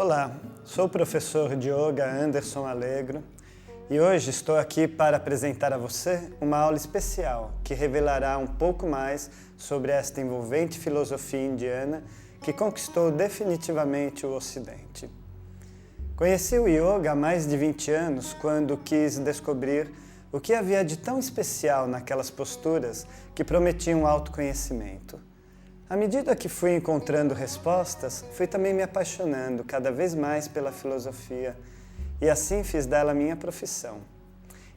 Olá, sou o professor de Yoga Anderson Alegro e hoje estou aqui para apresentar a você uma aula especial que revelará um pouco mais sobre esta envolvente filosofia indiana que conquistou definitivamente o Ocidente. Conheci o Yoga há mais de 20 anos quando quis descobrir o que havia de tão especial naquelas posturas que prometiam autoconhecimento. À medida que fui encontrando respostas, fui também me apaixonando cada vez mais pela filosofia e assim fiz dela minha profissão.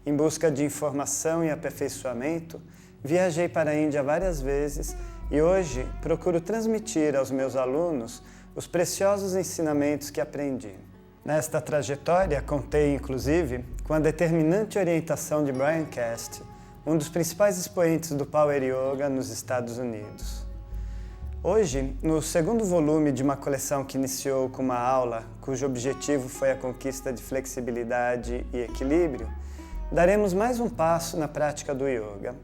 Em busca de informação e aperfeiçoamento, viajei para a Índia várias vezes e hoje procuro transmitir aos meus alunos os preciosos ensinamentos que aprendi. Nesta trajetória, contei inclusive com a determinante orientação de Brian Cast, um dos principais expoentes do Power Yoga nos Estados Unidos. Hoje, no segundo volume de uma coleção que iniciou com uma aula cujo objetivo foi a conquista de flexibilidade e equilíbrio, daremos mais um passo na prática do Yoga.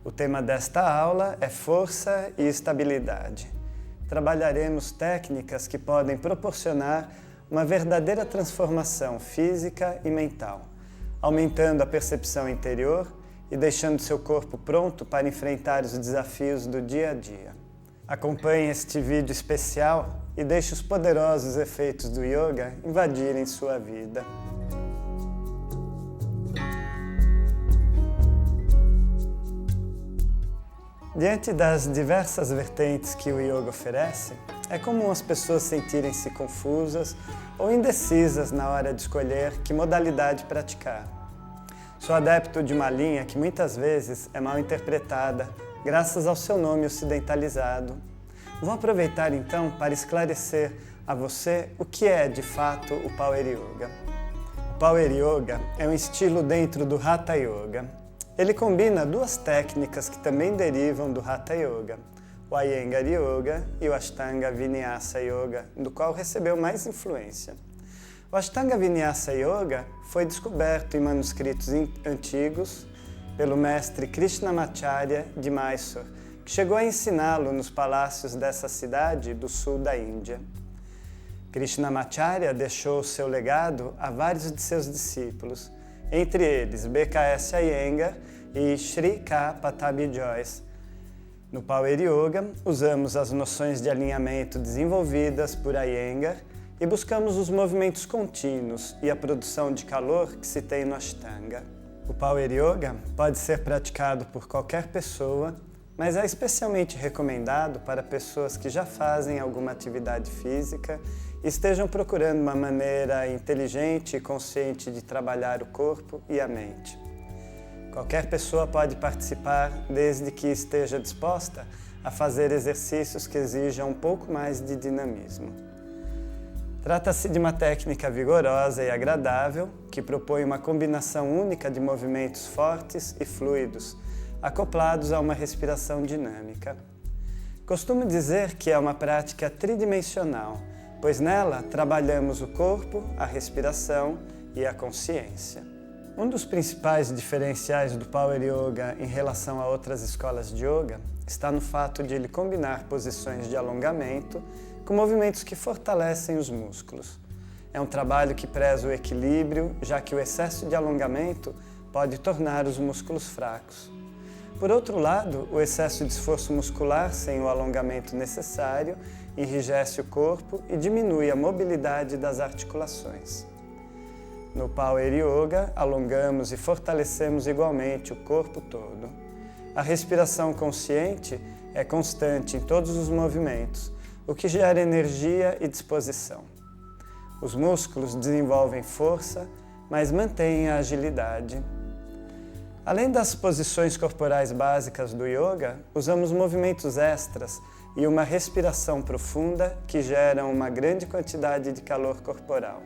O tema desta aula é força e estabilidade. Trabalharemos técnicas que podem proporcionar uma verdadeira transformação física e mental, aumentando a percepção interior e deixando seu corpo pronto para enfrentar os desafios do dia a dia. Acompanhe este vídeo especial e deixe os poderosos efeitos do Yoga invadirem sua vida. Diante das diversas vertentes que o Yoga oferece, é comum as pessoas sentirem-se confusas ou indecisas na hora de escolher que modalidade praticar. Sou adepto de uma linha que muitas vezes é mal interpretada graças ao seu nome ocidentalizado. Vou aproveitar então para esclarecer a você o que é de fato o Power Yoga. O Power Yoga é um estilo dentro do Hatha Yoga. Ele combina duas técnicas que também derivam do Hatha Yoga, o Iyengar Yoga e o Ashtanga Vinyasa Yoga, do qual recebeu mais influência. O Ashtanga Vinyasa Yoga foi descoberto em manuscritos antigos pelo mestre Krishnamacharya de Mysore, que chegou a ensiná-lo nos palácios dessa cidade do sul da Índia. Krishnamacharya deixou seu legado a vários de seus discípulos, entre eles BKS Iyengar e Sri K. Pattabhi Jois. No Power Yoga, usamos as noções de alinhamento desenvolvidas por Iyengar e buscamos os movimentos contínuos e a produção de calor que se tem no Ashtanga. O Power Yoga pode ser praticado por qualquer pessoa, mas é especialmente recomendado para pessoas que já fazem alguma atividade física e estejam procurando uma maneira inteligente e consciente de trabalhar o corpo e a mente. Qualquer pessoa pode participar desde que esteja disposta a fazer exercícios que exijam um pouco mais de dinamismo. Trata-se de uma técnica vigorosa e agradável que propõe uma combinação única de movimentos fortes e fluidos, acoplados a uma respiração dinâmica. Costumo dizer que é uma prática tridimensional, pois nela trabalhamos o corpo, a respiração e a consciência. Um dos principais diferenciais do Power Yoga em relação a outras escolas de Yoga está no fato de ele combinar posições de alongamento com movimentos que fortalecem os músculos. É um trabalho que preza o equilíbrio, já que o excesso de alongamento pode tornar os músculos fracos. Por outro lado, o excesso de esforço muscular sem o alongamento necessário enrijece o corpo e diminui a mobilidade das articulações. No Power Yoga, alongamos e fortalecemos igualmente o corpo todo. A respiração consciente é constante em todos os movimentos, o que gera energia e disposição. Os músculos desenvolvem força, mas mantêm a agilidade. Além das posições corporais básicas do Yoga, usamos movimentos extras e uma respiração profunda que geram uma grande quantidade de calor corporal.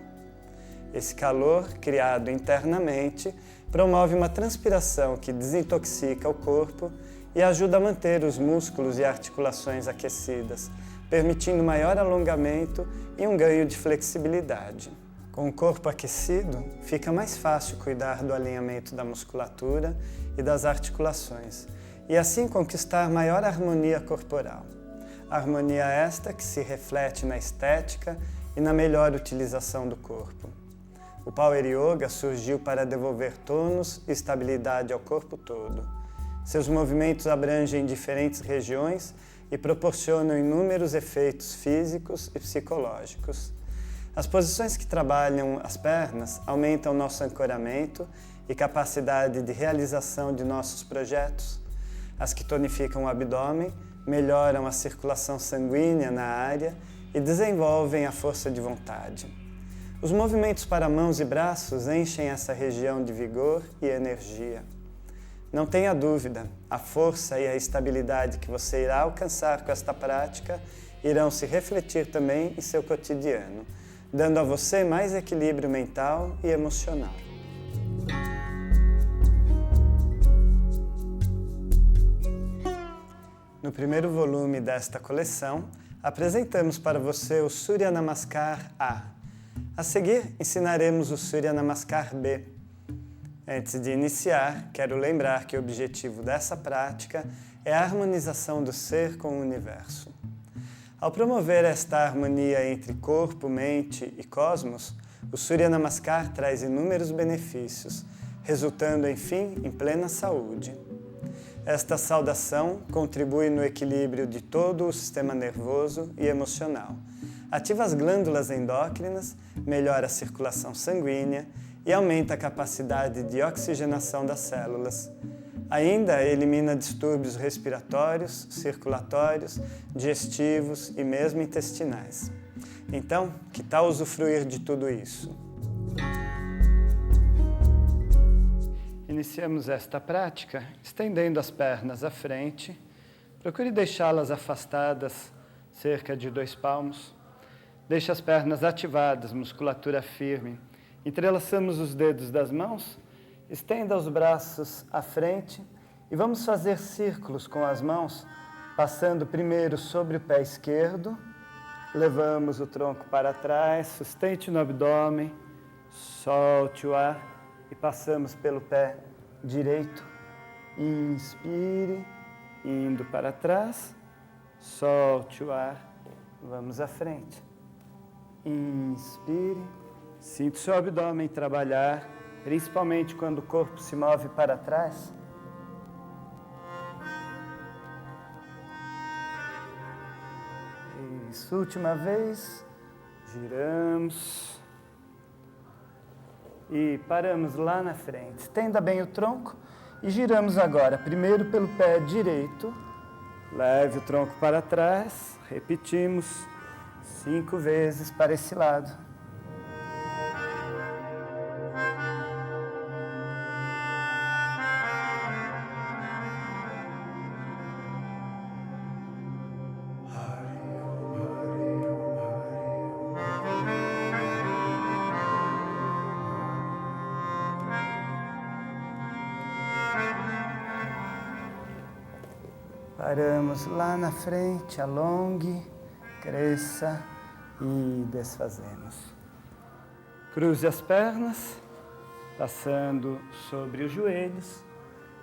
Esse calor, criado internamente, promove uma transpiração que desintoxica o corpo e ajuda a manter os músculos e articulações aquecidas, permitindo maior alongamento e um ganho de flexibilidade. Com o corpo aquecido, fica mais fácil cuidar do alinhamento da musculatura e das articulações, e assim conquistar maior harmonia corporal. Harmonia esta que se reflete na estética e na melhor utilização do corpo. O Power Yoga surgiu para devolver tônus e estabilidade ao corpo todo. Seus movimentos abrangem diferentes regiões e proporcionam inúmeros efeitos físicos e psicológicos. As posições que trabalham as pernas aumentam nosso ancoramento e capacidade de realização de nossos projetos. As que tonificam o abdômen melhoram a circulação sanguínea na área e desenvolvem a força de vontade. Os movimentos para mãos e braços enchem essa região de vigor e energia. Não tenha dúvida, a força e a estabilidade que você irá alcançar com esta prática irão se refletir também em seu cotidiano, dando a você mais equilíbrio mental e emocional. No primeiro volume desta coleção, apresentamos para você o Surya Namaskar A. A seguir, ensinaremos o Surya Namaskar B. Antes de iniciar, quero lembrar que o objetivo dessa prática é a harmonização do ser com o universo. Ao promover esta harmonia entre corpo, mente e cosmos, o Surya Namaskar traz inúmeros benefícios, resultando, enfim, em plena saúde. Esta saudação contribui no equilíbrio de todo o sistema nervoso e emocional, ativa as glândulas endócrinas, melhora a circulação sanguínea e aumenta a capacidade de oxigenação das células. Ainda elimina distúrbios respiratórios, circulatórios, digestivos e mesmo intestinais. Então, que tal usufruir de tudo isso? Iniciamos esta prática estendendo as pernas à frente. Procure deixá-las afastadas cerca de 2 palmos. Deixe as pernas ativadas, musculatura firme. Entrelaçamos os dedos das mãos, estenda os braços à frente e vamos fazer círculos com as mãos, passando primeiro sobre o pé esquerdo, levamos o tronco para trás, sustente no abdômen, solte o ar e passamos pelo pé direito. Inspire, indo para trás, solte o ar, vamos à frente. Inspire. Sinta o seu abdômen trabalhar, principalmente quando o corpo se move para trás. Isso, última vez. Giramos. E paramos lá na frente. Estenda bem o tronco e giramos agora. Primeiro pelo pé direito. Leve o tronco para trás. Repetimos 5 vezes para esse lado. Paramos lá na frente, alongue, cresça e desfazemos. Cruze as pernas, passando sobre os joelhos,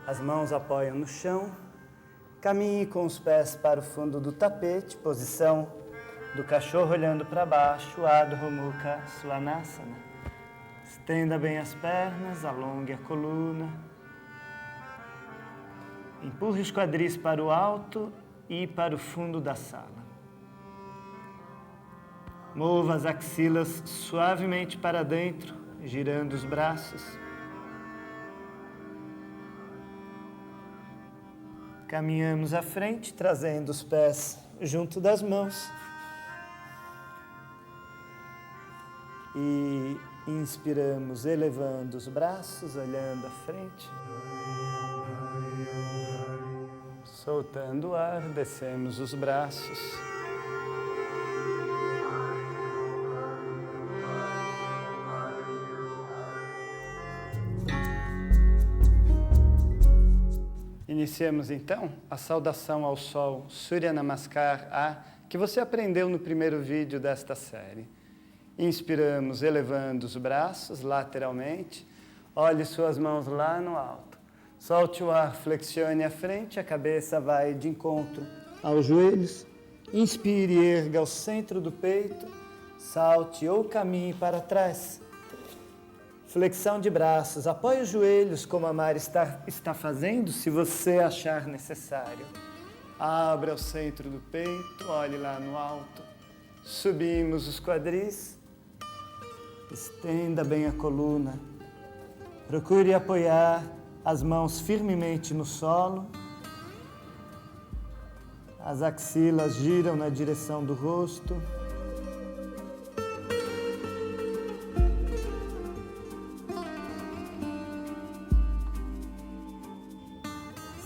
as mãos apoiam no chão, caminhe com os pés para o fundo do tapete, posição do cachorro olhando para baixo, Adho Mukha Svanasana. Estenda bem as pernas, alongue a coluna. Empurre os quadris para o alto e para o fundo da sala. Mova as axilas suavemente para dentro, girando os braços. Caminhamos à frente, trazendo os pés junto das mãos. E inspiramos, elevando os braços, olhando à frente. Soltando o ar, descemos os braços. Iniciamos então a saudação ao Sol Surya Namaskar A, que você aprendeu no primeiro vídeo desta série. Inspiramos elevando os braços lateralmente, olhe suas mãos lá no alto. Solte o ar, flexione a frente, a cabeça vai de encontro aos joelhos. Inspire e erga ao centro do peito, Salte ou caminhe para trás. Flexão de braços. Apoie os joelhos como a Mari está fazendo, se você achar necessário. Abra o centro do peito, olhe lá no alto. Subimos os quadris. Estenda bem a coluna. Procure apoiar as mãos firmemente no solo. As axilas giram na direção do rosto.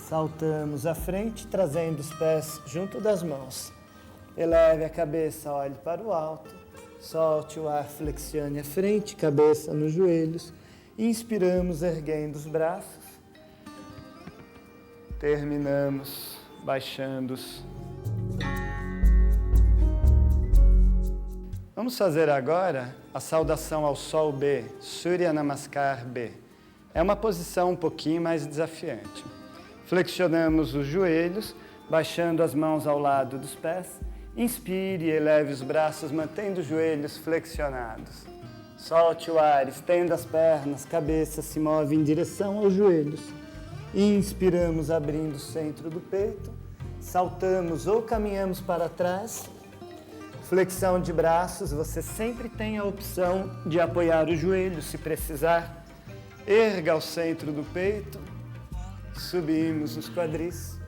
Saltamos à frente, trazendo os pés junto das mãos. Eleve a cabeça, olhe para o alto. Solte o ar, flexione a frente, cabeça nos joelhos. Inspiramos, erguendo os braços. Terminamos, baixando-os. Vamos fazer agora a saudação ao Sol B, Surya Namaskar B. É uma posição um pouquinho mais desafiante. Flexionamos os joelhos, baixando as mãos ao lado dos pés. Inspire e eleve os braços, mantendo os joelhos flexionados. Solte o ar, estenda as pernas, cabeça se move em direção aos joelhos. Inspiramos, abrindo o centro do peito. Saltamos ou caminhamos para trás. Flexão de braços, você sempre tem a opção de apoiar o joelho se precisar. Erga o centro do peito. Subimos os quadris.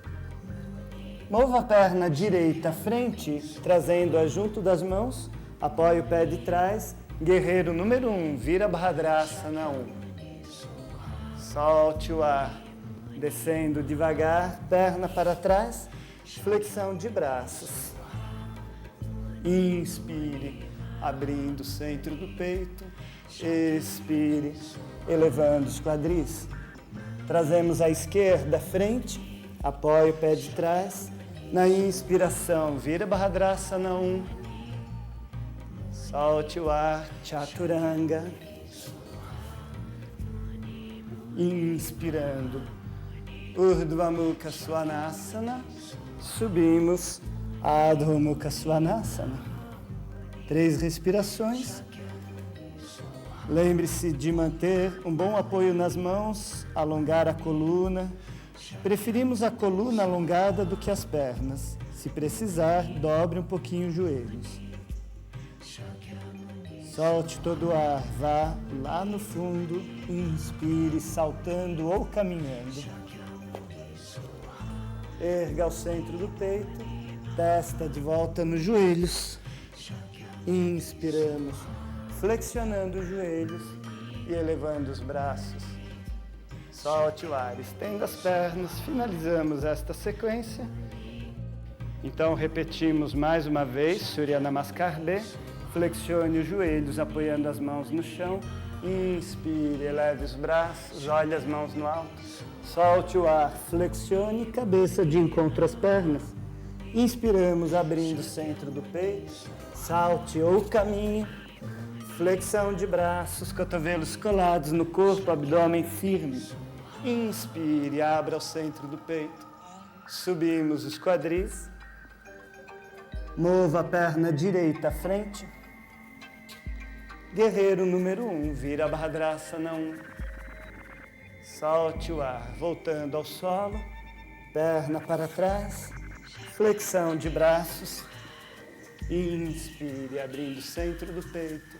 Mova a perna direita à frente, trazendo-a junto das mãos. Apoie o pé de trás. Guerreiro número 1, Virabhadrasana 1. Solte o ar, descendo devagar, perna para trás. Flexão de braços. Inspire, abrindo o centro do peito. Expire, elevando os quadris. Trazemos a esquerda à frente, apoie o pé de trás. Na inspiração, Virabhadrasana 1. Solte o ar, Chaturanga. Inspirando, Urdhva Mukha Svanasana. Subimos, Adho Mukha Svanasana. 3 respirações. Lembre-se de manter um bom apoio nas mãos, alongar a coluna. Preferimos a coluna alongada do que as pernas. Se precisar, dobre um pouquinho os joelhos. Solte todo o ar, vá lá no fundo, inspire, saltando ou caminhando. Erga ao centro do peito, testa de volta nos joelhos. Inspiramos, flexionando os joelhos e elevando os braços. Solte o ar, estenda as pernas, finalizamos esta sequência. Então repetimos mais uma vez, Surya Namaskar B. Flexione os joelhos, apoiando as mãos no chão. Inspire, eleve os braços, olhe as mãos no alto. Solte o ar, flexione, cabeça de encontro às pernas. Inspiramos, abrindo o centro do peito. Salte ou caminhe. Flexão de braços, cotovelos colados no corpo, abdômen firme. Inspire, abra o centro do peito. Subimos os quadris. Mova a perna direita à frente. Guerreiro número 1, Virabhadrasana 1. Solte o ar, voltando ao solo. Perna para trás. Flexão de braços. Inspire, abrindo o centro do peito.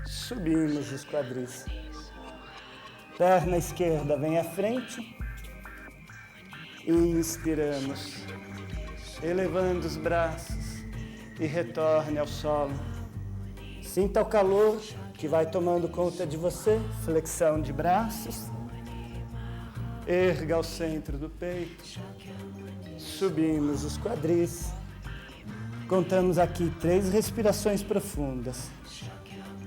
Subimos os quadris. Perna esquerda vem à frente. Inspiramos, elevando os braços e retorne ao solo. Sinta o calor que vai tomando conta de você. Flexão de braços. Erga ao centro do peito. Subimos os quadris. Contamos aqui 3 respirações profundas.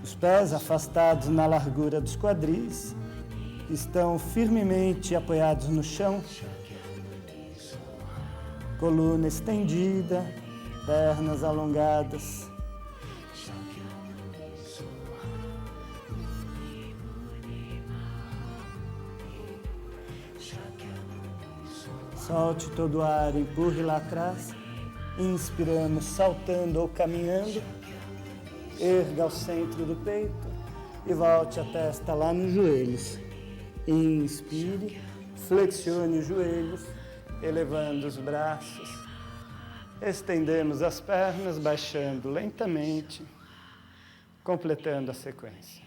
Os pés afastados na largura dos quadris. Estão firmemente apoiados no chão. Coluna estendida, pernas alongadas. Solte todo o ar, empurre lá atrás. Inspiramos, saltando ou caminhando. Erga ao centro do peito e volte a testa lá nos joelhos. Inspire, flexione os joelhos, elevando os braços. Estendemos as pernas, baixando lentamente, completando a sequência.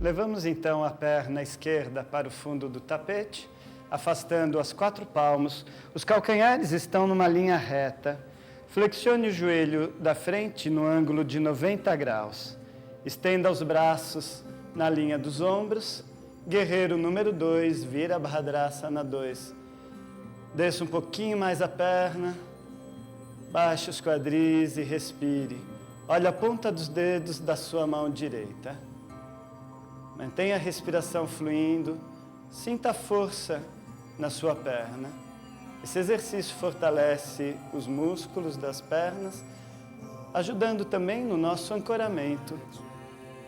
Levamos então a perna esquerda para o fundo do tapete, afastando as 4 palmos. Os calcanhares estão numa linha reta. Flexione o joelho da frente no ângulo de 90 graus. Estenda os braços na linha dos ombros. Guerreiro número 2, vira Bhadrasana 2. Desça um pouquinho mais a perna. Baixe os quadris e respire. Olhe a ponta dos dedos da sua mão direita. Mantenha a respiração fluindo. Sinta a força na sua perna. Esse exercício fortalece os músculos das pernas, ajudando também no nosso ancoramento,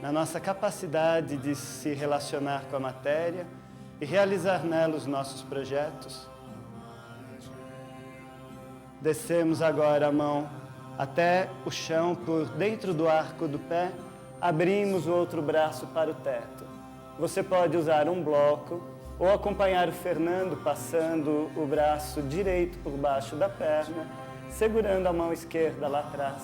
na nossa capacidade de se relacionar com a matéria e realizar nela os nossos projetos. Descemos agora a mão até o chão por dentro do arco do pé, abrimos o outro braço para o teto. Você pode usar um bloco ou acompanhar o Fernando passando o braço direito por baixo da perna, segurando a mão esquerda lá atrás.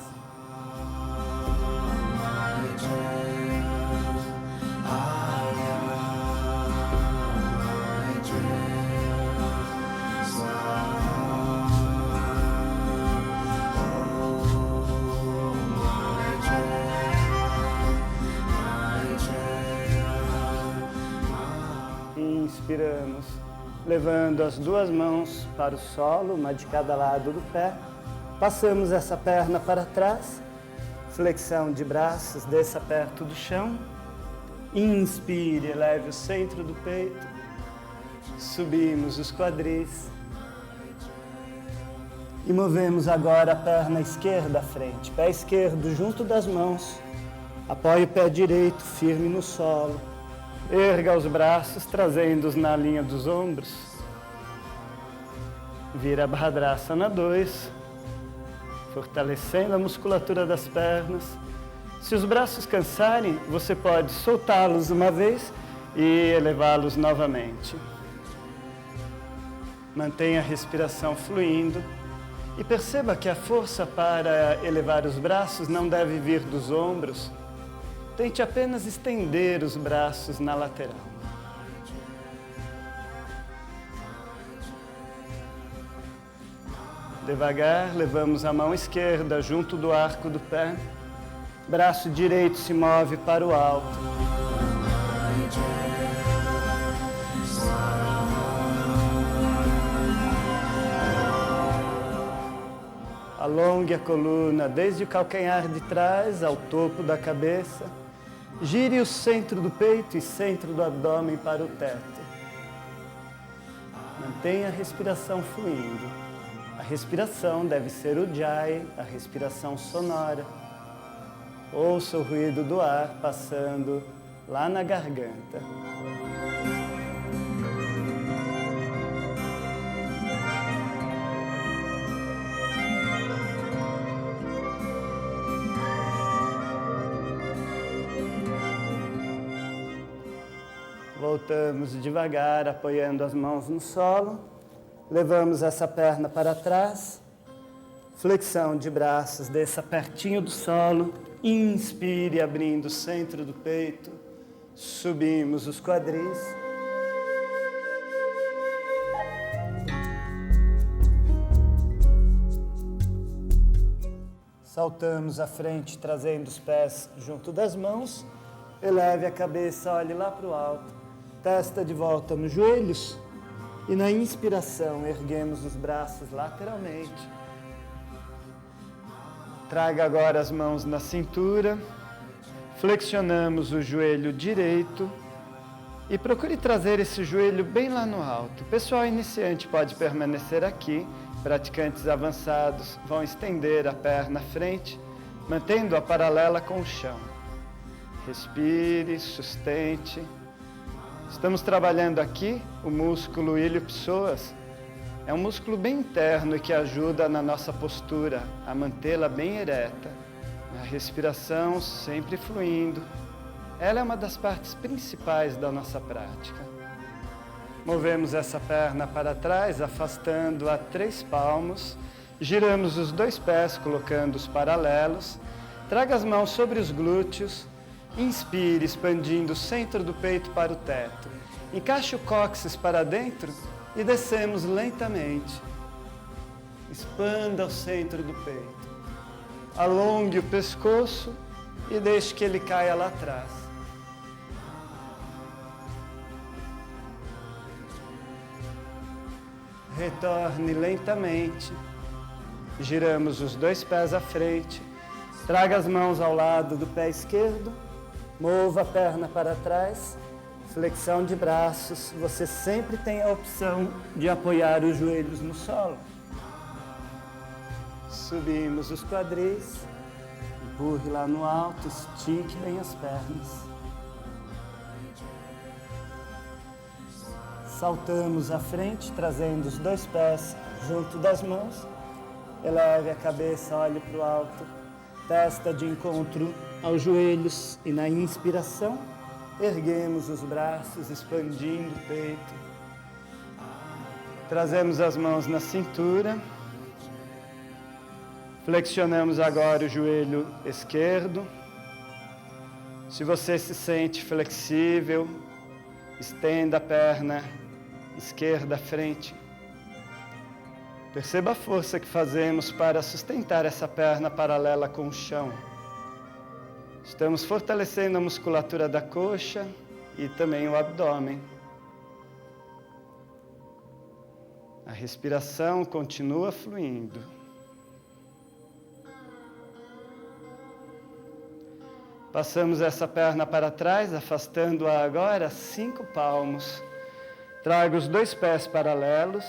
Inspiramos, levando as 2 mãos para o solo, uma de cada lado do pé. Passamos essa perna para trás, flexão de braços, desça perto do chão. Inspire, eleve o centro do peito. Subimos os quadris. E movemos agora a perna esquerda à frente. Pé esquerdo junto das mãos. Apoie o pé direito firme no solo. Erga os braços, trazendo-os na linha dos ombros. Vira Bhadrasana 2, fortalecendo a musculatura das pernas. Se os braços cansarem, você pode soltá-los uma vez e elevá-los novamente. Mantenha a respiração fluindo e perceba que a força para elevar os braços não deve vir dos ombros. Tente apenas estender os braços na lateral. Devagar, levamos a mão esquerda junto do arco do pé. Braço direito se move para o alto. Alongue a coluna desde o calcanhar de trás ao topo da cabeça. Gire o centro do peito e centro do abdômen para o teto. Mantenha a respiração fluindo. A respiração deve ser Ujjayi, a respiração sonora. Ouça o ruído do ar passando lá na garganta. Voltamos devagar, apoiando as mãos no solo. Levamos essa perna para trás. Flexão de braços, desça pertinho do solo. Inspire, abrindo o centro do peito. Subimos os quadris. Saltamos à frente, trazendo os pés junto das mãos. Eleve a cabeça, olhe lá para o alto. Testa de volta nos joelhos. E na inspiração, erguemos os braços lateralmente. Traga agora as mãos na cintura. Flexionamos o joelho direito. E procure trazer esse joelho bem lá no alto. O pessoal iniciante pode permanecer aqui. Praticantes avançados vão estender a perna à frente, mantendo-a paralela com o chão. Respire, sustente. Estamos trabalhando aqui o músculo ilho-psoas, É um músculo bem interno e que ajuda na nossa postura a mantê-la bem ereta. A respiração sempre fluindo. Ela é uma das partes principais da nossa prática. Movemos essa perna para trás, afastando a 3 palmos. Giramos os 2 pés, colocando-os paralelos. Traga as mãos sobre os glúteos. Inspire, expandindo o centro do peito para o teto. Encaixe o cóccix para dentro e descemos lentamente. Expanda o centro do peito. Alongue o pescoço e deixe que ele caia lá atrás. Retorne lentamente. Giramos os 2 pés à frente. Traga as mãos ao lado do pé esquerdo. Mova a perna para trás. Flexão de braços. Você sempre tem a opção de apoiar os joelhos no solo. Subimos os quadris. Empurre lá no alto. Estique bem as pernas. Saltamos à frente, trazendo os 2 pés junto das mãos. Eleve a cabeça, olhe para o alto. Testa de encontro aos joelhos. E na inspiração, erguemos os braços, expandindo o peito. Trazemos as mãos na cintura. Flexionamos agora o joelho esquerdo. Se você se sente flexível, estenda a perna esquerda à frente. Perceba a força que fazemos para sustentar essa perna paralela com o chão. Estamos fortalecendo a musculatura da coxa e também o abdômen. A respiração continua fluindo. Passamos essa perna para trás, afastando-a agora 5 palmos. Traga os 2 pés paralelos.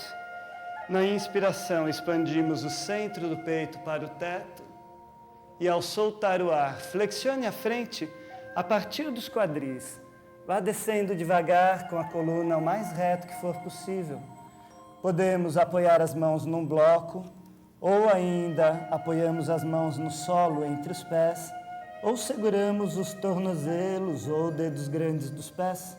Na inspiração, expandimos o centro do peito para o teto. E ao soltar o ar, flexione a frente a partir dos quadris. Vá descendo devagar com a coluna o mais reto que for possível. Podemos apoiar as mãos num bloco, ou ainda apoiamos as mãos no solo entre os pés, ou seguramos os tornozelos ou dedos grandes dos pés.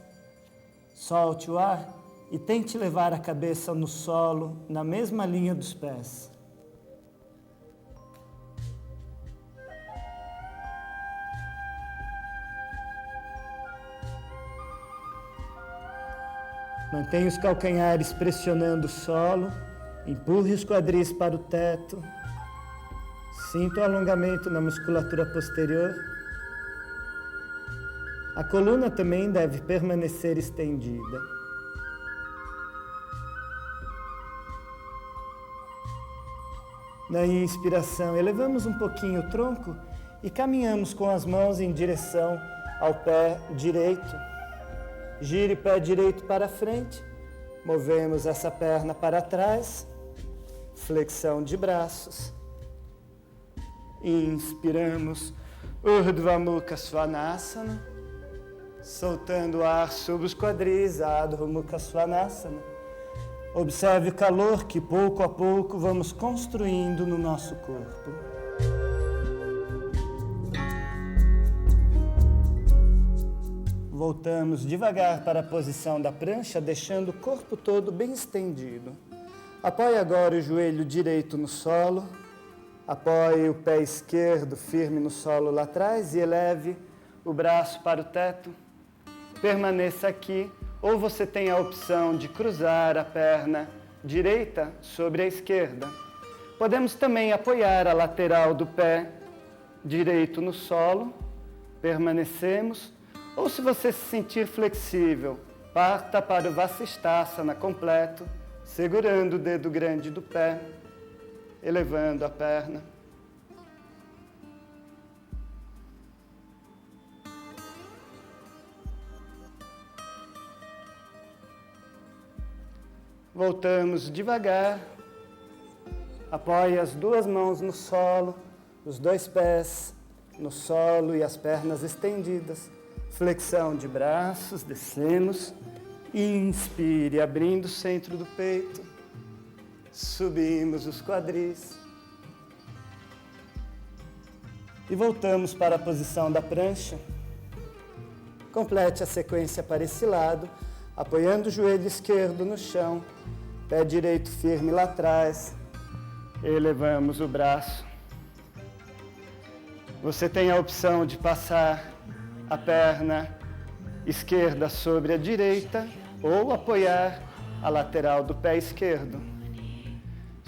Solte o ar e tente levar a cabeça no solo, na mesma linha dos pés. Mantenha os calcanhares pressionando o solo, empurre os quadris para o teto, sinta o alongamento na musculatura posterior. A coluna também deve permanecer estendida. Na inspiração, elevamos um pouquinho o tronco e caminhamos com as mãos em direção ao pé direito. Gire o pé direito para frente, movemos essa perna para trás, flexão de braços. Inspiramos, Urdhva Mukha Svanasana, soltando o ar sobre os quadris, Adho Mukha Svanasana. Observe o calor que pouco a pouco vamos construindo no nosso corpo. Voltamos devagar para a posição da prancha, deixando o corpo todo bem estendido. Apoie agora o joelho direito no solo. Apoie o pé esquerdo firme no solo lá atrás e eleve o braço para o teto. Permaneça aqui, ou você tem a opção de cruzar a perna direita sobre a esquerda. Podemos também apoiar a lateral do pé direito no solo. Permanecemos. Ou se você se sentir flexível, parta para o Vasisthasana completo, segurando o dedo grande do pé, elevando a perna. Voltamos devagar. Apoie as 2 mãos no solo, os 2 pés no solo e as pernas estendidas. Flexão de braços, descemos. Inspire, abrindo o centro do peito. subimos os quadris e voltamos para a posição da prancha. Complete a sequência para esse lado, apoiando o joelho esquerdo no chão, pé direito firme lá atrás, elevamos o braço. Você tem a opção de passar a perna esquerda sobre a direita ou apoiar a lateral do pé esquerdo.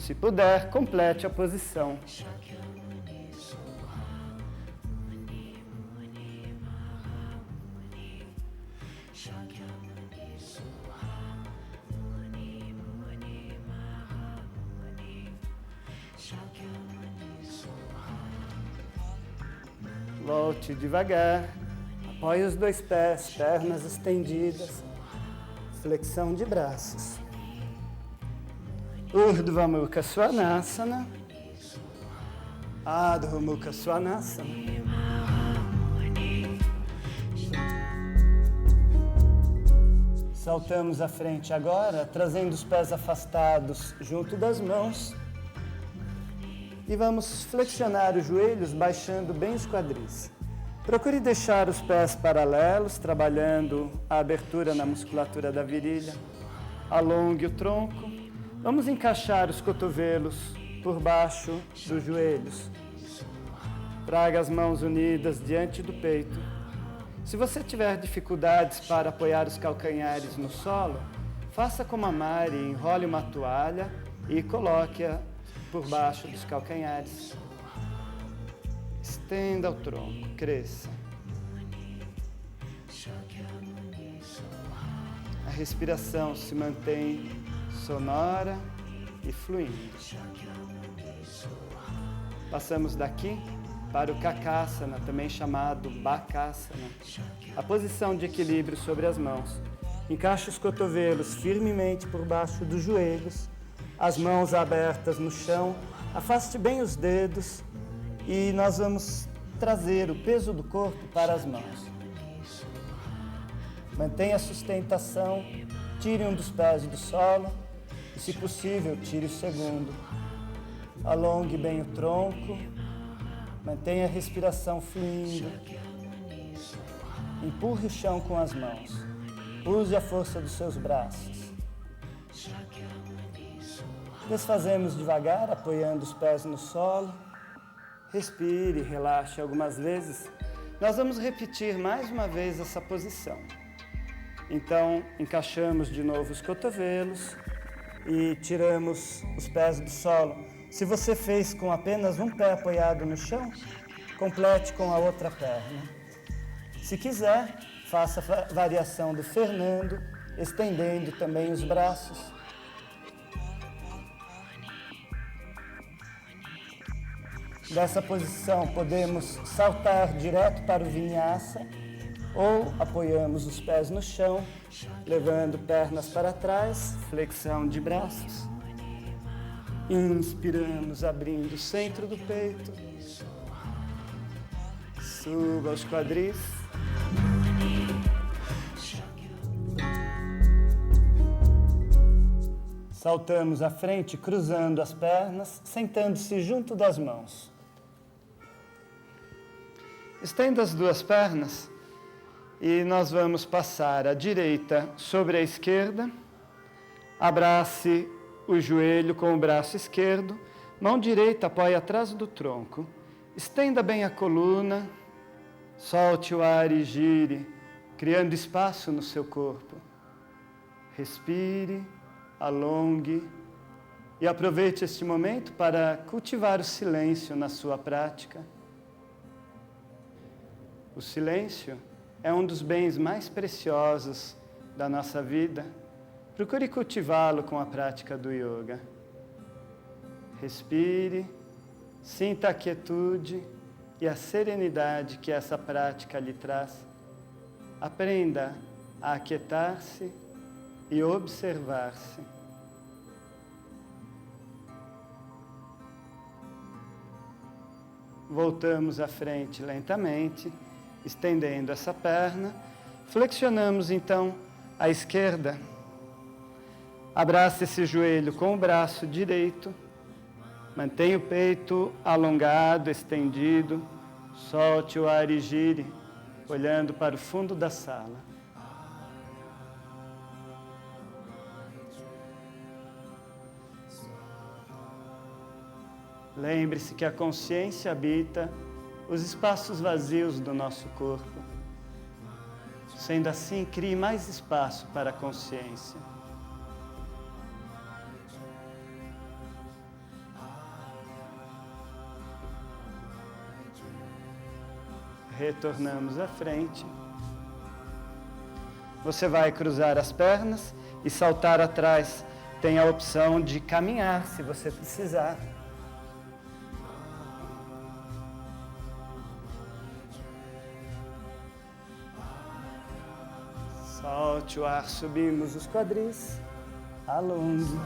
Se puder, complete a posição. Volte devagar, apoie os dois pés, pernas estendidas, flexão de braços. Urdhva Mukha Svanasana, Adho Mukha Svanasana. Saltamos à frente agora, trazendo os pés afastados junto das mãos. E vamos flexionar os joelhos, baixando bem os quadris. Procure deixar os pés paralelos, trabalhando a abertura na musculatura da virilha. Alongue o tronco. Vamos encaixar os cotovelos por baixo dos joelhos. Traga as mãos unidas diante do peito. Se você tiver dificuldades para apoiar os calcanhares no solo, faça como a Mari, enrole uma toalha e coloque-a por baixo dos calcanhares. Estenda o tronco, cresça. A respiração se mantém sonora e fluindo. Passamos daqui para o Kakasana, também chamado Bakasana, a posição de equilíbrio sobre as mãos. Encaixe os cotovelos firmemente por baixo dos joelhos, as mãos abertas no chão, afaste bem os dedos e nós vamos trazer o peso do corpo para as mãos. Mantenha a sustentação, tire um dos pés do solo e, se possível, tire o segundo. Alongue bem o tronco, mantenha a respiração fluindo. Empurre o chão com as mãos. Use a força dos seus braços. Desfazemos devagar, apoiando os pés no solo. Respire, relaxe algumas vezes. Nós vamos repetir mais uma vez essa posição. Então, encaixamos de novo os cotovelos e tiramos os pés do solo. Se você fez com apenas um pé apoiado no chão, complete com a outra perna. Se quiser, faça a variação do Fernando, estendendo também os braços. Dessa posição, podemos saltar direto para o Vinyasa ou apoiamos os pés no chão, levando pernas para trás, flexão de braços. Inspiramos, abrindo o centro do peito. Suba os quadris. Saltamos à frente, cruzando as pernas, sentando-se junto das mãos. Estenda as duas pernas e nós vamos passar a direita sobre a esquerda. Abrace o joelho com o braço esquerdo, mão direita apoia atrás do tronco. Estenda bem a coluna, solte o ar e gire, criando espaço no seu corpo. Respire, alongue e aproveite este momento para cultivar o silêncio na sua prática. O silêncio é um dos bens mais preciosos da nossa vida. Procure cultivá-lo com a prática do yoga. Respire, sinta a quietude e a serenidade que essa prática lhe traz. Aprenda a aquietar-se e observar-se. Voltamos à frente lentamente, estendendo essa perna. Flexionamos então à esquerda. Abraça esse joelho com o braço direito. Mantenha o peito alongado, estendido. Solte o ar e gire, olhando para o fundo da sala. Lembre-se que a consciência habita os espaços vazios do nosso corpo. Sendo assim, crie mais espaço para a consciência. Retornamos à frente. Você vai cruzar as pernas e saltar atrás. Tem a opção de caminhar, se você precisar. Solte o ar, subimos os quadris. Alongue.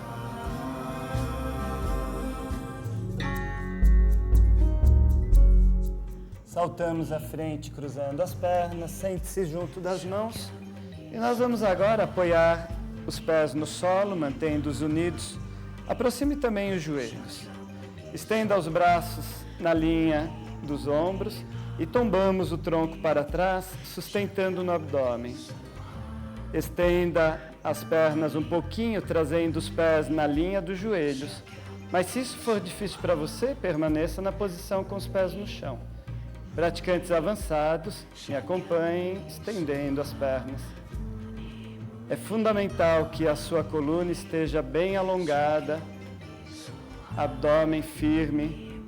Saltamos à frente, cruzando as pernas, sente-se junto das mãos. E nós vamos agora apoiar os pés no solo, mantendo-os unidos. Aproxime também os joelhos. Estenda os braços na linha dos ombros e tombamos o tronco para trás, sustentando no abdômen. Estenda as pernas um pouquinho, trazendo os pés na linha dos joelhos. Mas se isso for difícil para você, permaneça na posição com os pés no chão. Praticantes avançados, me acompanhem, estendendo as pernas. É fundamental que a sua coluna esteja bem alongada, abdômen firme.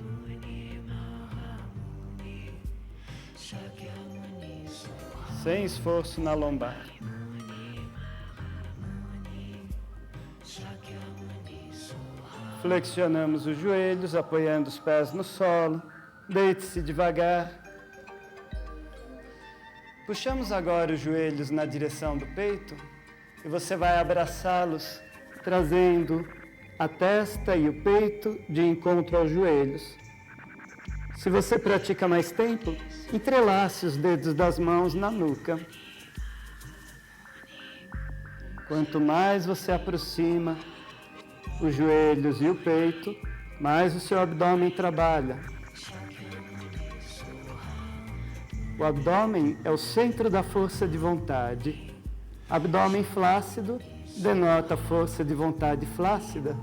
Sem esforço na lombar. Flexionamos os joelhos, apoiando os pés no solo. Deite-se devagar. Puxamos agora os joelhos na direção do peito e você vai abraçá-los, trazendo a testa e o peito de encontro aos joelhos. Se você pratica mais tempo, entrelace os dedos das mãos na nuca. Quanto mais você aproxima os joelhos e o peito, mais o seu abdômen trabalha. O abdômen é o centro da força de vontade. Abdômen flácido denota força de vontade flácida.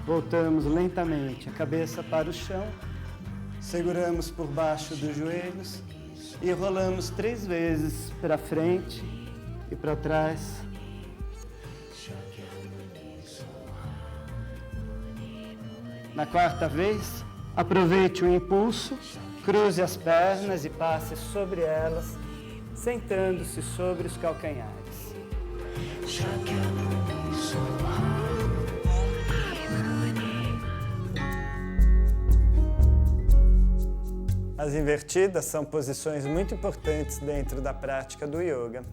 Voltamos lentamente a cabeça para o chão. Seguramos por baixo dos joelhos e rolamos 3 vezes para frente e para trás. Na 4ª vez, aproveite o impulso, cruze as pernas e passe sobre elas, sentando-se sobre os calcanhares. As invertidas são posições muito importantes dentro da prática do yoga.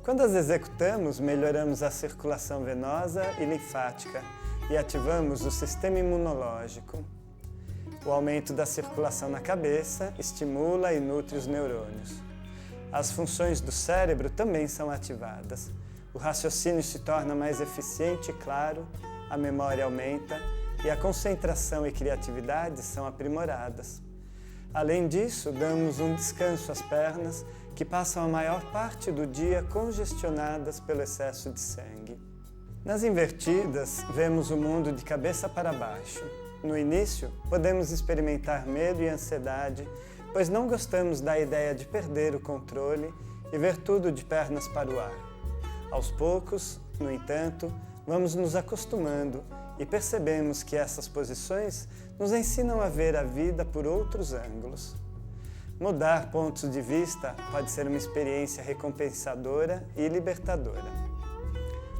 Quando as executamos, melhoramos a circulação venosa e linfática e ativamos o sistema imunológico. O aumento da circulação na cabeça estimula e nutre os neurônios. As funções do cérebro também são ativadas. O raciocínio se torna mais eficiente e claro, a memória aumenta e a concentração e criatividade são aprimoradas. Além disso, damos um descanso às pernas, que passam a maior parte do dia congestionadas pelo excesso de sangue. Nas invertidas, vemos o mundo de cabeça para baixo. No início, podemos experimentar medo e ansiedade, pois não gostamos da ideia de perder o controle e ver tudo de pernas para o ar. Aos poucos, no entanto, vamos nos acostumando e percebemos que essas posições nos ensinam a ver a vida por outros ângulos. Mudar pontos de vista pode ser uma experiência recompensadora e libertadora.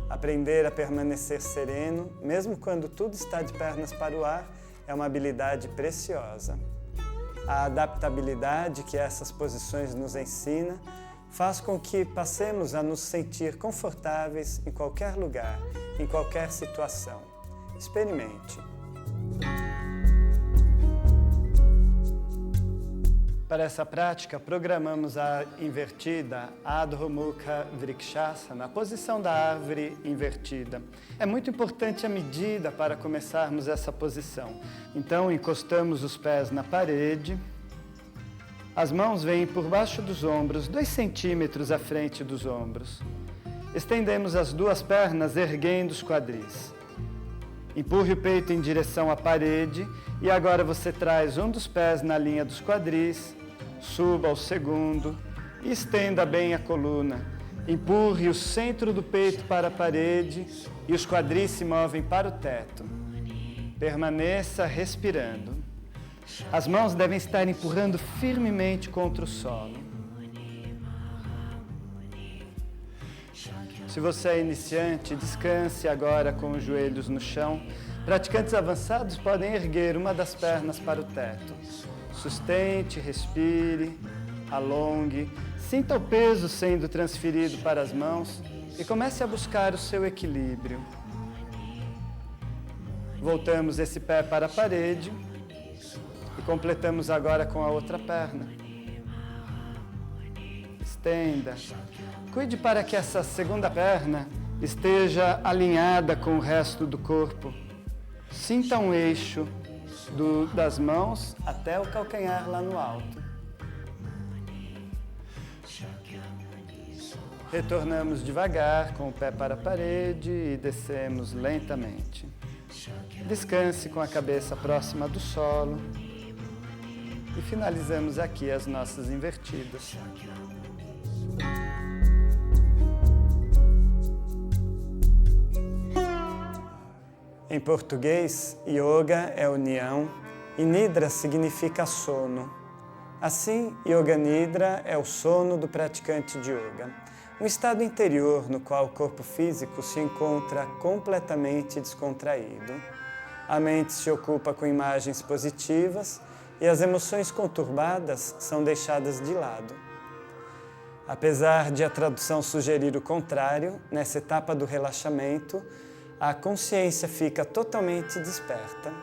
Aprender a permanecer sereno, mesmo quando tudo está de pernas para o ar, é uma habilidade preciosa. A adaptabilidade que essas posições nos ensinam faz com que passemos a nos sentir confortáveis em qualquer lugar, em qualquer situação. Experimente. Para essa prática, programamos a invertida Adho Mukha Vrikshasana, a posição da árvore invertida. É muito importante a medida para começarmos essa posição. Então, encostamos os pés na parede, as mãos vêm por baixo dos ombros, 2 centímetros à frente dos ombros. Estendemos as 2 pernas, erguendo os quadris. Empurre o peito em direção à parede e agora você traz um dos pés na linha dos quadris, suba ao segundo e estenda bem a coluna. Empurre o centro do peito para a parede e os quadris se movem para o teto. Permaneça respirando. As mãos devem estar empurrando firmemente contra o solo. Se você é iniciante, descanse agora com os joelhos no chão. Praticantes avançados podem erguer uma das pernas para o teto. Sustente, respire, alongue, sinta o peso sendo transferido para as mãos e comece a buscar o seu equilíbrio. Voltamos esse pé para a parede e completamos agora com a outra perna. Estenda. Cuide para que essa segunda perna esteja alinhada com o resto do corpo. Sinta um eixo das mãos até o calcanhar lá no alto. Retornamos devagar com o pé para a parede e descemos lentamente. Descanse com a cabeça próxima do solo. E finalizamos aqui as nossas invertidas. Em português, yoga é união e nidra significa sono. Assim, yoga nidra é o sono do praticante de yoga, um estado interior no qual o corpo físico se encontra completamente descontraído. A mente se ocupa com imagens positivas e as emoções conturbadas são deixadas de lado. Apesar de a tradução sugerir o contrário, nessa etapa do relaxamento, a consciência fica totalmente desperta.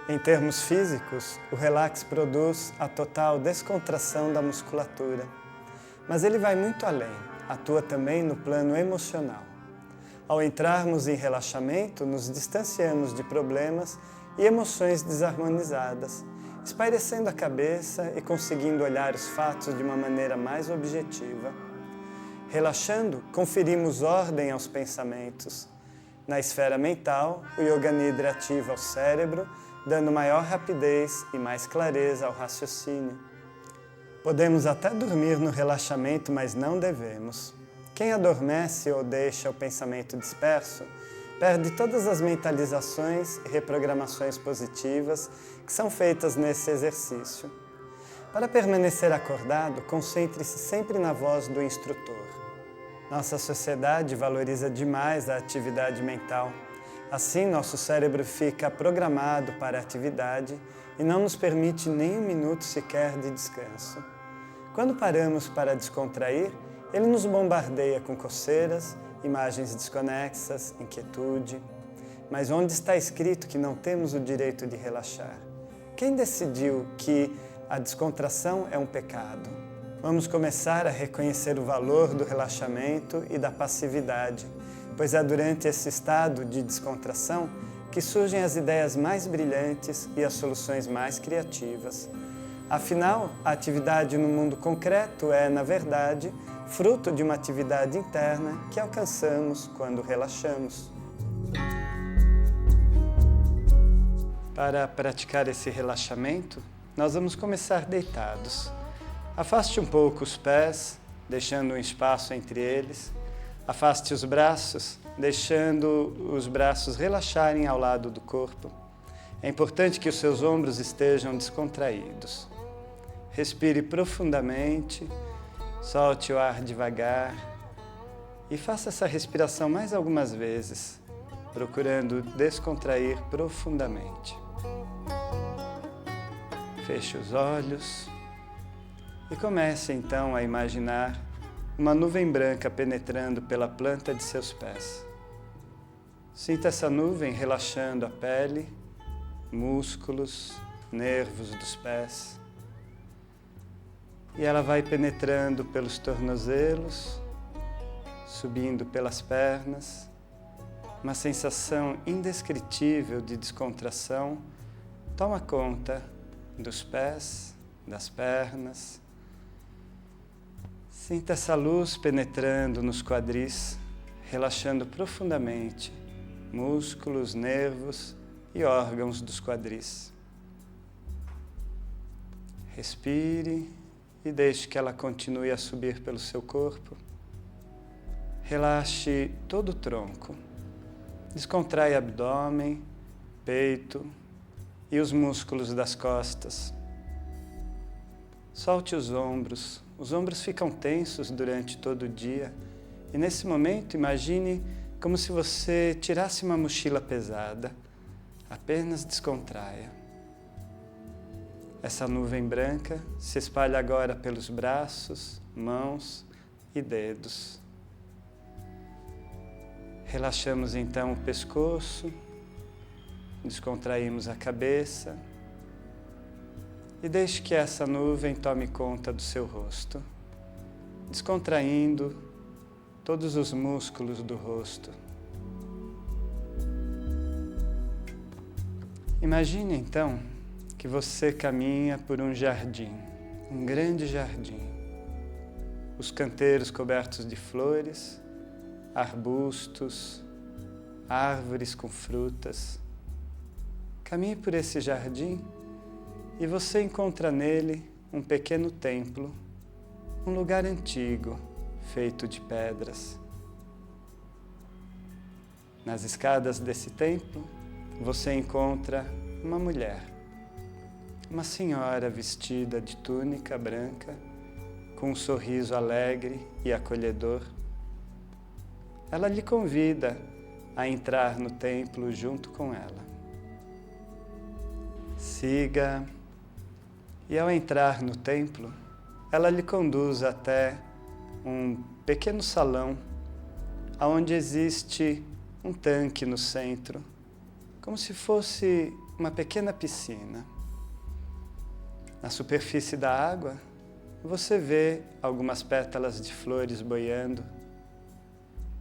Em termos físicos, o relax produz a total descontração da musculatura. Mas ele vai muito além, atua também no plano emocional. Ao entrarmos em relaxamento, nos distanciamos de problemas e emoções desarmonizadas, espairecendo a cabeça e conseguindo olhar os fatos de uma maneira mais objetiva. Relaxando, conferimos ordem aos pensamentos. Na esfera mental, o Yoga Nidra ativa o cérebro, dando maior rapidez e mais clareza ao raciocínio. Podemos até dormir no relaxamento, mas não devemos. Quem adormece ou deixa o pensamento disperso, perde todas as mentalizações e reprogramações positivas que são feitas nesse exercício. Para permanecer acordado, concentre-se sempre na voz do instrutor. Nossa sociedade valoriza demais a atividade mental. Assim, nosso cérebro fica programado para a atividade e não nos permite nem um minuto sequer de descanso. Quando paramos para descontrair, ele nos bombardeia com coceiras, imagens desconexas, inquietude. Mas onde está escrito que não temos o direito de relaxar? Quem decidiu que a descontração é um pecado? Vamos começar a reconhecer o valor do relaxamento e da passividade, pois é durante esse estado de descontração que surgem as ideias mais brilhantes e as soluções mais criativas. Afinal, a atividade no mundo concreto é, na verdade, fruto de uma atividade interna que alcançamos quando relaxamos. Para praticar esse relaxamento, nós vamos começar deitados. Afaste um pouco os pés, deixando um espaço entre eles. Afaste os braços, deixando os braços relaxarem ao lado do corpo. É importante que os seus ombros estejam descontraídos. Respire profundamente, solte o ar devagar e faça essa respiração mais algumas vezes, procurando descontrair profundamente. Feche os olhos e comece então a imaginar uma nuvem branca penetrando pela planta de seus pés. Sinta essa nuvem relaxando a pele, músculos, nervos dos pés. E ela vai penetrando pelos tornozelos, subindo pelas pernas, uma sensação indescritível de descontração toma conta dos pés, das pernas. Sinta essa luz penetrando nos quadris, relaxando profundamente músculos, nervos e órgãos dos quadris. Respire e deixe que ela continue a subir pelo seu corpo. Relaxe todo o tronco. Descontrai abdômen, peito e os músculos das costas. Solte os ombros. Os ombros ficam tensos durante todo o dia. E nesse momento, imagine como se você tirasse uma mochila pesada. Apenas descontraia. Essa nuvem branca se espalha agora pelos braços, mãos e dedos. Relaxamos então o pescoço, descontraímos a cabeça e deixe que essa nuvem tome conta do seu rosto, descontraindo todos os músculos do rosto. Imagine então que você caminha por um jardim, um grande jardim. Os canteiros cobertos de flores, arbustos, árvores com frutas. Caminhe por esse jardim e você encontra nele um pequeno templo, um lugar antigo, feito de pedras. Nas escadas desse templo, você encontra uma mulher, uma senhora vestida de túnica branca, com um sorriso alegre e acolhedor. Ela lhe convida a entrar no templo junto com ela. Siga, e ao entrar no templo, ela lhe conduz até um pequeno salão, onde existe um tanque no centro, como se fosse uma pequena piscina. Na superfície da água, você vê algumas pétalas de flores boiando.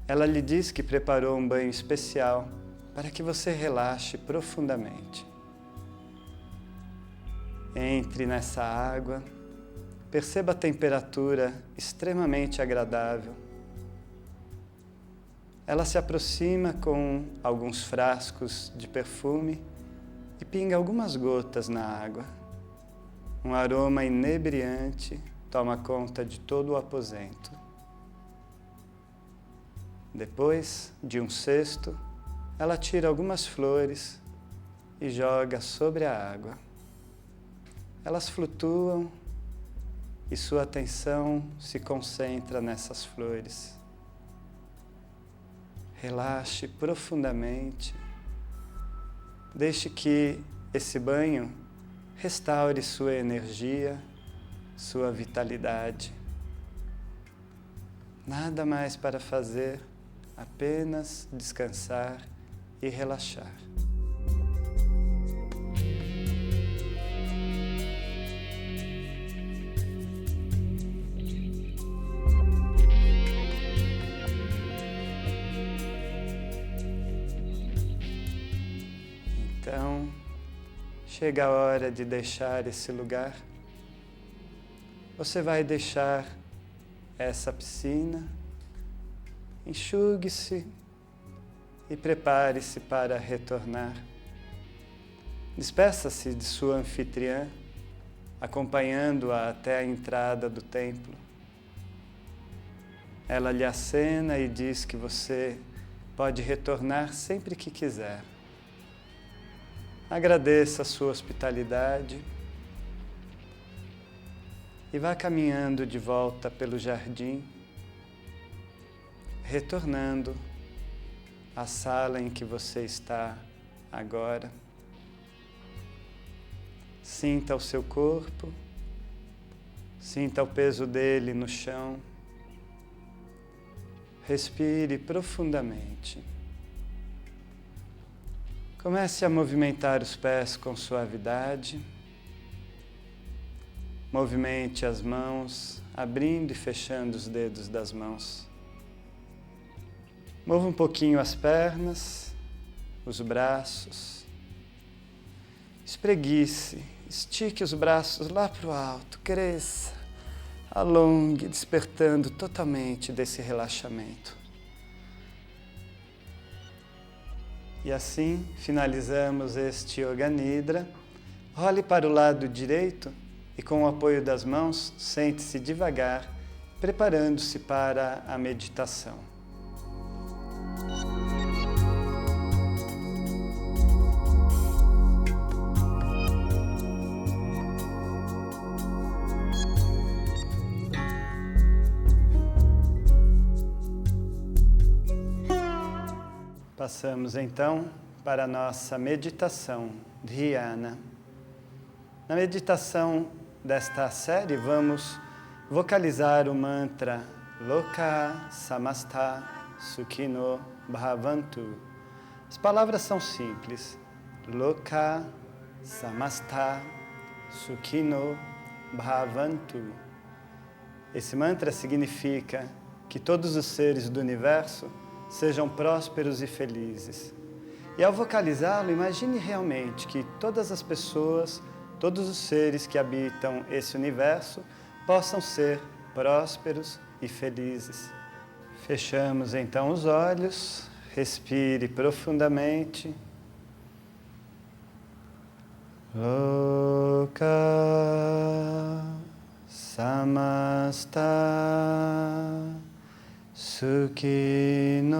Ela lhe diz que preparou um banho especial para que você relaxe profundamente. Entre nessa água, perceba a temperatura extremamente agradável. Ela se aproxima com alguns frascos de perfume e pinga algumas gotas na água. Um aroma inebriante toma conta de todo o aposento. Depois de um cesto, ela tira algumas flores e joga sobre a água. Elas flutuam e sua atenção se concentra nessas flores. Relaxe profundamente. Deixe que esse banho restaure sua energia, sua vitalidade. Nada mais para fazer, apenas descansar e relaxar. Então, chega a hora de deixar esse lugar. Você vai deixar essa piscina, enxugue-se e prepare-se para retornar. Despeça-se de sua anfitriã, acompanhando-a até a entrada do templo. Ela lhe acena e diz que você pode retornar sempre que quiser. Agradeça a sua hospitalidade e vá caminhando de volta pelo jardim, retornando à sala em que você está agora. Sinta o seu corpo, sinta o peso dele no chão. Respire profundamente. Comece a movimentar os pés com suavidade. Movimente as mãos, abrindo e fechando os dedos das mãos. Mova um pouquinho as pernas, os braços. Espreguice, estique os braços lá para o alto, cresça, alongue, despertando totalmente desse relaxamento. E assim finalizamos este Yoga Nidra. Role para o lado direito e com o apoio das mãos, sente-se devagar, preparando-se para a meditação. Passamos então para a nossa meditação Dhyana. Na meditação desta série, vamos vocalizar o mantra Loka Samasta Sukhino Bhavantu. As palavras são simples. Loka Samasta Sukhino Bhavantu. Esse mantra significa que todos os seres do universo sejam prósperos e felizes. E ao vocalizá-lo, imagine realmente que todas as pessoas, todos os seres que habitam esse universo possam ser prósperos e felizes. Fechamos então os olhos, respire profundamente. Loka Samasta Sukhino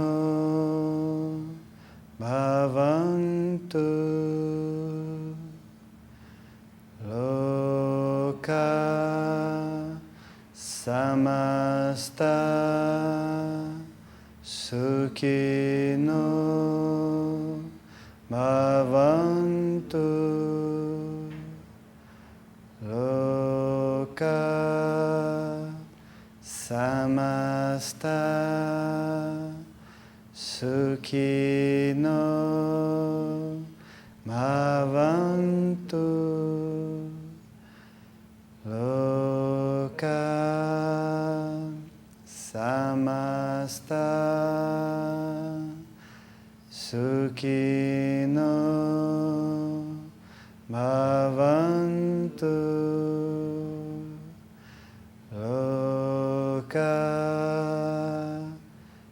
Bhavantu. Loka Samasta Sukhino Bhavantu. Loka Samasta Sukhino Bhavantu. Loka Samasta Sukhino Bhavantu. Loka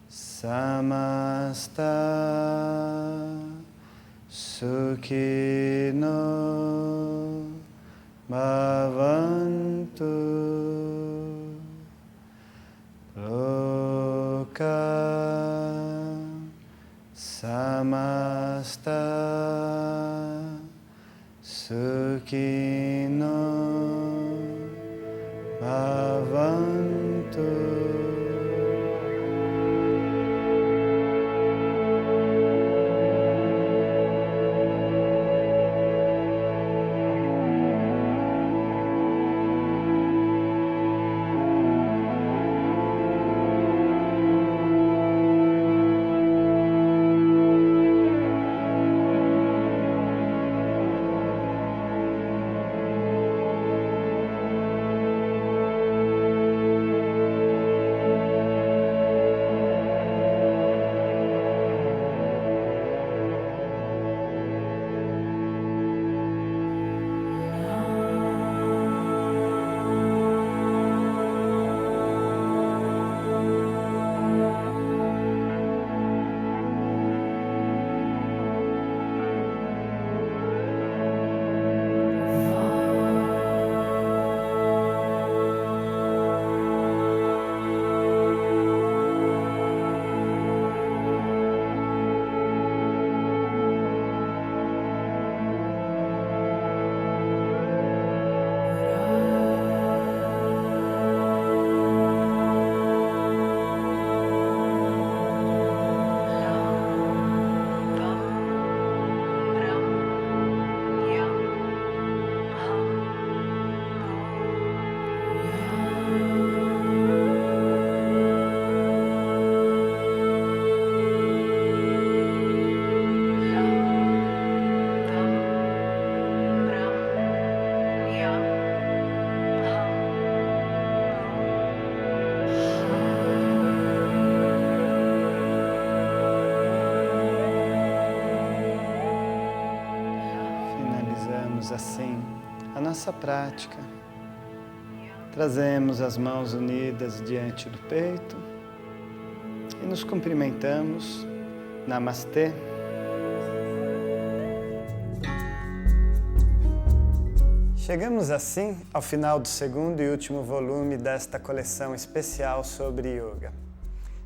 Samasta Sukhino Bhavantu. Loka Samasta Sukhino Bhavantu. nossa prática. Trazemos as mãos unidas diante do peito e nos cumprimentamos. Namastê. Chegamos assim ao final do segundo e último volume desta coleção especial sobre yoga.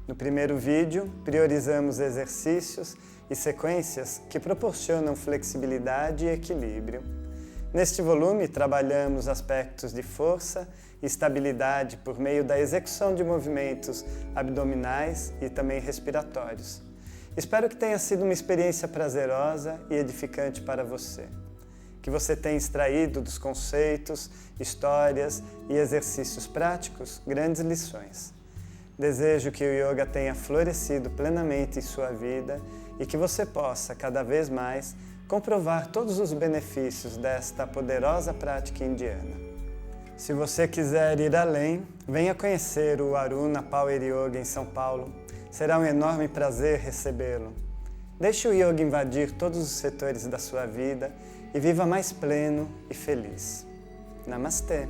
No primeiro vídeo, priorizamos exercícios e sequências que proporcionam flexibilidade e equilíbrio. Neste volume, trabalhamos aspectos de força e estabilidade por meio da execução de movimentos abdominais e também respiratórios. Espero que tenha sido uma experiência prazerosa e edificante para você. Que você tenha extraído dos conceitos, histórias e exercícios práticos grandes lições. Desejo que o yoga tenha florescido plenamente em sua vida e que você possa, cada vez mais, comprovar todos os benefícios desta poderosa prática indiana. Se você quiser ir além, venha conhecer o Aruna Power Yoga em São Paulo. Será um enorme prazer recebê-lo. Deixe o yoga invadir todos os setores da sua vida e viva mais pleno e feliz. Namastê!